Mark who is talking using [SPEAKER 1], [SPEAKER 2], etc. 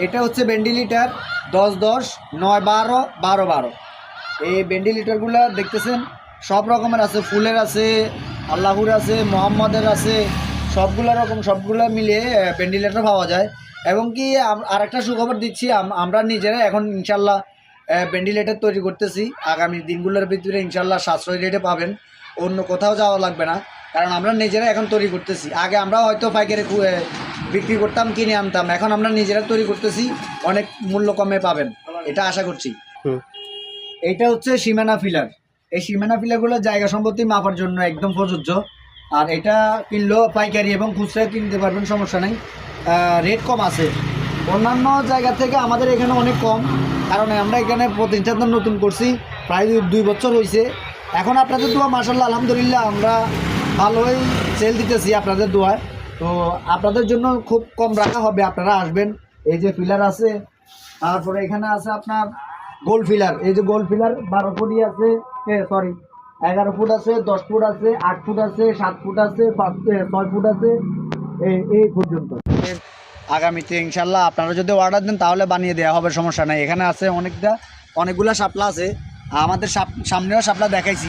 [SPEAKER 1] এটা হচ্ছে ভেন্টিলেটার 10-10, 9-12, 12-12। এই ভেন্টিলেটারগুলো দেখতেছেন সব রকমের আছে, ফুলের আছে, আল্লাহুর আছে, মোহাম্মদের আছে, সবগুলো মিলিয়ে ভেন্টিলেটার পাওয়া যায়। এবং কি আরেকটা সুখবর দিচ্ছি, আমরা নিজেরা এখন ইনশাল্লাহ ভেন্টিলেটার তৈরি করতেছি। আগামী দিনগুলোর ভিতরে ইনশাল্লাহ সাশ্রয়ী রেটে পাবেন, অন্য কোথাও যাওয়া লাগবে না, কারণ আমরা নিজেরা এখন তৈরি করতেছি। আগে আমরা হয়তো পাইকারি বিক্রি করতাম, কিনে আনতাম, এখন আমরা নিজেরা তৈরি করতেছি, অনেক মূল্য কমে পাবেন, এটা আশা করছি। এইটা হচ্ছে সীমানা ফিলার। এই সীমানা ফিলারগুলো জায়গা সম্পত্তি মাপার জন্য একদম প্রযোজ্য। আর এটা কিনলেও পাইকারি এবং খুচরা কিনতে পারবেন, সমস্যা নেই। রেট কম আছে অন্যান্য জায়গা থেকে, আমাদের এখানে অনেক কম, কারণ আমরা এখানে প্রতিষ্ঠান নতুন করছি, প্রায় 2 বছর হয়েছে। এখন আপনাদের দোয়া মাশাআল্লাহ আলহামদুলিল্লাহ আমরা ভালোই সেল দিতেছি আপনাদের দোয়ায়। তো আপনাদের জন্য খুব কম রাখা হবে, আপনারা আসবেন। এই যে ফিলার আছে, তারপরে এখানে আছে আপনার গোল ফিলার। এই যে গোল ফিলার 12 ফুটই আছে, 11 ফুট আছে, 10 ফুট আছে, 8 ফুট আছে, 7 ফুট আছে, 6 ফুট আছে, এই পর্যন্ত। আগামীতে ইনশাল্লাহ আপনারা যদি অর্ডার দেন তাহলে বানিয়ে দেওয়া হবে, সমস্যা নাই। এখানে আছে অনেকগুলা শাপলা আছে, আমাদের সামনেও শাপলা দেখাইছি।